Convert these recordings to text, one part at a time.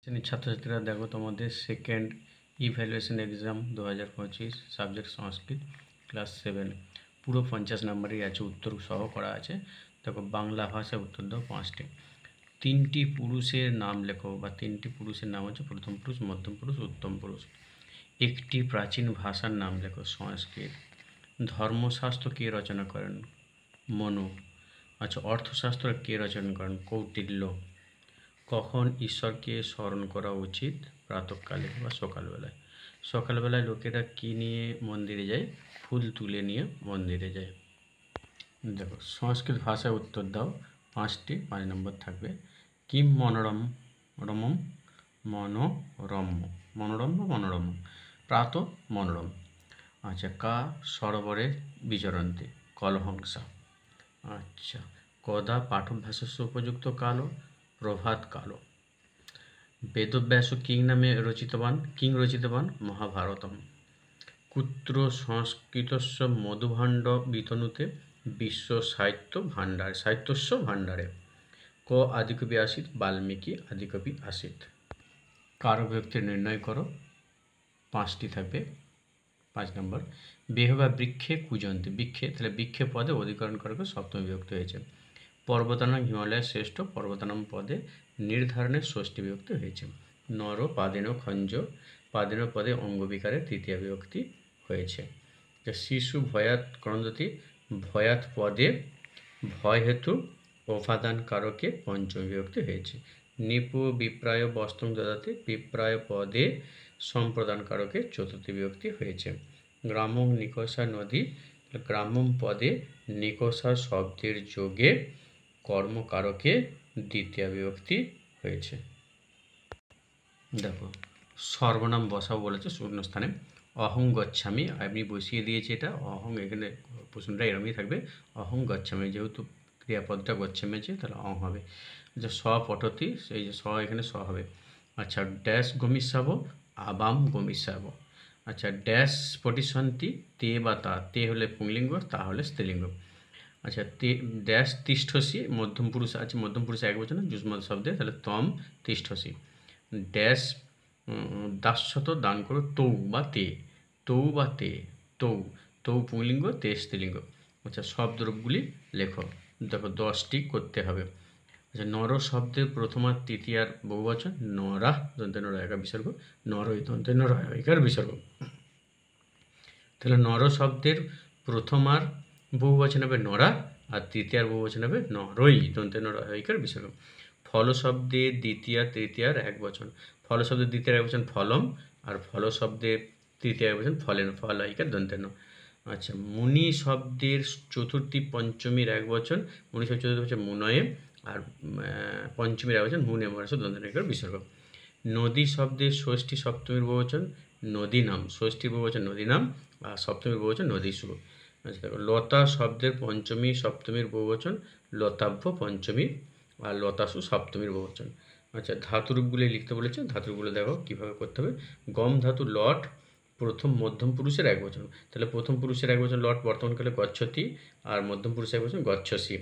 ছাত্রছাত্রীরা দেখো তোমাদের সেকেন্ড ইভ্যালুয়েশন এক্সাম 2025 সাবজেক্ট সংস্কৃত ক্লাস 7 পুরো 50 নম্বরই আছে, উত্তর সহ করা আছে। দেখো বাংলা ভাষায় উত্তর দাও 5টি। 3টি পুরুষের নাম লেখো, বা 3টি পুরুষের নাম হচ্ছে প্রথম পুরুষ, মধ্যম পুরুষ, উত্তম পুরুষ। একটি প্রাচীন ভাষার নাম লেখো, সংস্কৃত। ধর্মশাস্ত্র কে রচনা করেন? মনু। আচ্ছা, অর্থশাস্ত্র কে রচনা করেন? কৌটিল্য। কখন ঈশ্বরকে স্মরণ করা উচিত? প্রাতঃকালে বা সকালবেলায়। সকালবেলায় লোকেরা কী নিয়ে মন্দিরে যায়? ফুল তুলে নিয়ে মন্দিরে যায়। দেখো সংস্কৃত ভাষায় উত্তর দাও 5টি, 5 নম্বর থাকবে। কিম মনোরম রমম, মনোরম্য, মনোরম বা মনোরম। প্রাত মনোরম। আচ্ছা, কা সরোবরে বিচরন্তি? কলহংসা। আচ্ছা, কদা পাঠভ্যাসস্য উপযুক্ত কালো? প্রভাত কালো। বেদব্যাস কিং নামে রচিতবান? মহাভারতম। কুত্র সংস্কৃতস্য মধুভাণ্ড বিতনুতে? বিশ্ব সাহিত্যস্য ভাণ্ডারে। ক আদিকবি আসিত? বাল্মীকি আদিকবি আসিত। কারক ব্যক্তি নির্ণয় করো, 5টি থাকবে। 5 নম্বর, বেহ বা বৃক্ষে কুজন্তি? বৃক্ষে, তাহলে বৃক্ষে পদে অধিকরণ করকে সপ্তমী বিভক্তি হয়েছে। পর্বতানাম হিমালয়ের শ্রেষ্ঠ? পর্বতানাম পদে নির্ধারণের ষষ্ঠী বিভক্তি হয়েছে। নর পাদেন খঞ্জ, পাদেন পদে অঙ্গবিকারের তৃতীয় বিভক্তি হয়েছে। শিশু ভয়াত ক্রন্দতি? ভয়াত পদে ভয় হেতু উপাদান কারকে পঞ্চমী বিভক্তি হয়েছে। নিপু বিপ্রায় বস্ত্রং দদাতি? বিপ্রায় পদে সম্প্রদান কারকে চতুর্থী বিভক্তি হয়েছে। গ্রামং নিকষা নদী? গ্রামম পদে নিকষা শব্দের যোগে কর্মকারকে দ্বিতীয় বিভক্তি হয়েছে। দেখো সর্বনাম বসাও বলেছে শূন্যস্থানে। অহং গচ্ছামি, আমি বসিয়ে দিয়েছি এটা। অহং, এখানে প্রশ্নটা এরমই থাকবে, অহং গচ্ছামি, যেহেতু ক্রিয়াপদটা গচ্ছামি আছে তাহলে অহং হবে। আচ্ছা, স পঠতি, সেই যে স এখানে স হবে। আচ্ছা, ড্যাশ গমিষ্যাব? আবাম গমিষ্যাব। আচ্ছা, ড্যাশ পটিসন্তি? তে বা তা, তে হলে পুংলিঙ্গ, তা হলে স্ত্রীলিঙ্গ। আচ্ছা, ড্যাশ তিষ্ঠসি? মধ্যম পুরুষ আছে, মধ্যম পুরুষ এক বচন যুষ্মৎ শব্দে, তাহলে তম তিষ্ঠসি। ড্যাশ দাস্যত দান করো? তৌ বা তে, তৌ বা তে, তৌ পুংলিঙ্গ, তে স্ত্রীলিঙ্গ। আচ্ছা, শব্দরূপগুলি লেখো। দেখো 10টি করতে হবে। আচ্ছা, নর শব্দের প্রথমার তৃতীয়ার বহুবচন? নরা দন্তেন রয়কার বিসর্গ, নরই দন্তেন রয়কার বিসর্গ। তাহলে নর শব্দের প্রথমার বহুবচন হবে নরা, আর তৃতীয়ার বহুবচন হবে নরই দন্তেন রয়কার বিসর্গ। ফল শব্দের দ্বিতীয় তৃতীয়ার এক বচন? ফল শব্দের দ্বিতীয় এক বচন ফলম, আর ফল শব্দের তৃতীয় এক বচন ফলেন, ফল ঐকার দন্তেন। আচ্ছা, মুনি শব্দের চতুর্থী পঞ্চমীর এক বচন? মুনি শব্দ চতুর্থী হচ্ছে মুনয়ে, আর পঞ্চমীর এক বচন মুনে মরাস দন্তেন বিসর্গ। নদী শব্দের ষষ্ঠী সপ্তমীর বহুবচন? নদী নাম, ষষ্ঠীর বহুবচন নদী নাম, আর সপ্তমীর বহুবচন নদীসু। আচ্ছা, দেখো লতা শব্দের পঞ্চমী সপ্তমীর বহুবচন? লতাভ্য পঞ্চমী, আর লতাসু সপ্তমীর বহুবচন। আচ্ছা, ধাতুরূপগুলি লিখতে বলেছে, ধাতুরূপগুলো দেখো কীভাবে করতে হবে। গম ধাতু লট প্রথম মধ্যম পুরুষের এক বচন? তাহলে প্রথম পুরুষের এক বচন লট বর্তমানকালে গচ্ছতি, আর মধ্যম পুরুষের এক বচন গচ্ছসি।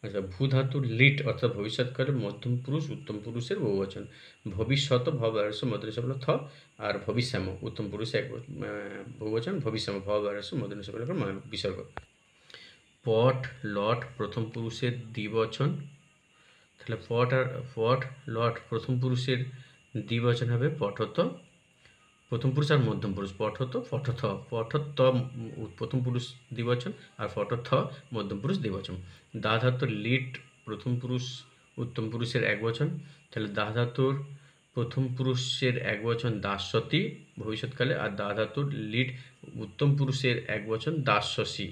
আচ্ছা, ভূ ধাতু লিট অর্থাৎ ভবিষ্যৎকালে মধ্যম পুরুষ উত্তম পুরুষের বহুবচন? ভবিষ্যৎ ভবারস মধ্যনিষ থ, আর ভবিষ্যাম উত্তম পুরুষের এক বহুবচন? ভবিষ্যাম ভবারস মধ্যনিষ বিসর্গ। পট লট প্রথম পুরুষের দ্বিবচন? তাহলে পট লট প্রথম পুরুষের দ্বিবচন হবে পঠত, প্রথম পুরুষ আর মধ্যম পুরুষ, পঠত পঠথ, পঠত প্রথম পুরুষ দ্বিবচন, আর পঠথ মধ্যম পুরুষ দ্বিবচন। দা ধাতুর লিট প্রথম পুরুষ উত্তম পুরুষের এক বচন? তাহলে দা ধাতুর প্রথম পুরুষের এক বচন দাস্যতি ভবিষ্যৎকালে, আর দা ধাতুর লিট উত্তম পুরুষের এক বচন দাস্যসি,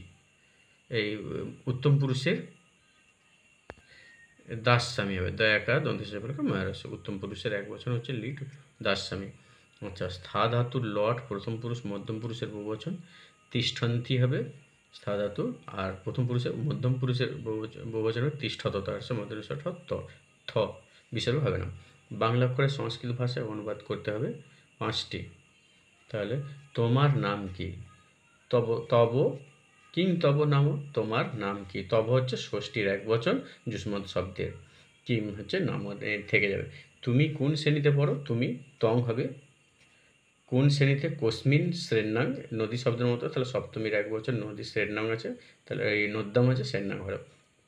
এই উত্তম পুরুষের দাসস্বামী হবে, দয়াকার দন্তেশ মায়ারস। উত্তম পুরুষের এক বচন হচ্ছে লিট দাসস্বামী। আচ্ছা, স্থা ধাতুর লট প্রথম পুরুষ মধ্যম পুরুষের বহুবচন? তিষ্ঠন্তি হবে স্থা ধাতু, আর প্রথম পুরুষের মধ্যম পুরুষের বহুবচন হবে তিষ্ঠত, তার মধ্যনিষ থ, বিসর্গ হবে না। বাংলা করে সংস্কৃত ভাষায় অনুবাদ করতে হবে 5টি। তাহলে তোমার নাম কি? তব কিং তব নাম? তোমার নাম কি? তব হচ্ছে ষষ্ঠীর এক বচন যুষ্মৎ শব্দের, কিং হচ্ছে নাম থেকে যাবে। তুমি কোন শ্রেণীতে পড়ো, তুমি তং হবে। কোন শ্রেণীতে, কোস্মিন শ্রেণাং, নদী শব্দের মতো, তাহলে সপ্তমীর এক বছর নদী শ্রেণাং আছে, তাহলে এই নদ্যাম আছে, শ্রেণাং হলো।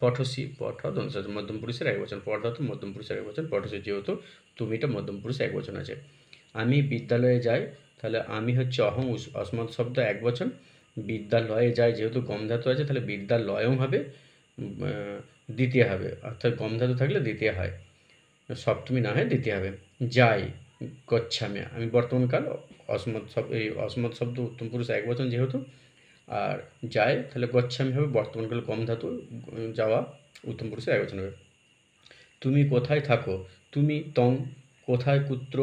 পঠসি, পঠ দন্ত মধ্যম পুরুষের এক বচন, পঠ তো মধ্যম পুরুষের এক বচন, পঠসি যেহেতু তুমিটা মধ্যম পুরুষ এক বচন আছে। আমি বিদ্যালয়ে যাই, তাহলে আমি হচ্ছে অহং অসমত শব্দ এক বচন, বিদ্যালয়ে যায় যেহেতু গম ধাতু আছে, তাহলে বিদ্যালয়ং হবে দ্বিতীয় হবে, অর্থাৎ গম ধাতু থাকলে দ্বিতীয় হয়, সপ্তমী না হয় দ্বিতীয় হবে। যাই, গচ্ছামি, আমি বর্তমানকাল এই অসমত শব্দ উত্তম পুরুষ এক বচন যেহেতু, আর যায় তাহলে গচ্ছামি হবে, বর্তমানকাল গম ধাতু, যাওয়া উত্তম পুরুষের এক বচন হবে। তুমি কোথায় থাকো, তুমি তং, কোথায় কুত্র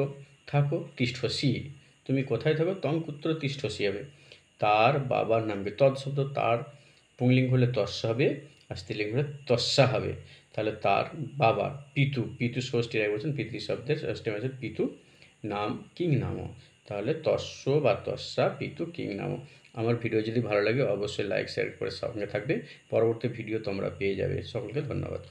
থাকো তিষ্ঠসি, তুমি কোথায় থাকো তং কুত্র তিষ্ঠসি হবে। তার বাবার নাম কি, তৎ শব্দ তার পুংলিঙ্গ হলে তস্য হবে, আর স্ত্রীলিঙ্গ হলে তস্যা হবে, তাহলে তার বাবার, পিতু, পিতু ষষ্ঠীর এক বচন, পিতৃ শব্দের ষষ্ঠী বচন পিতু, নাম কিং নাম, তাহলে তস্য বা তস্যা পিতু কিং নাম। আমার ভিডিও যদি ভালো লাগে অবশ্যই লাইক শেয়ার করে সঙ্গে থাকবে, পরবর্তী ভিডিও তোমরা পেয়ে যাবে। সকলকে ধন্যবাদ।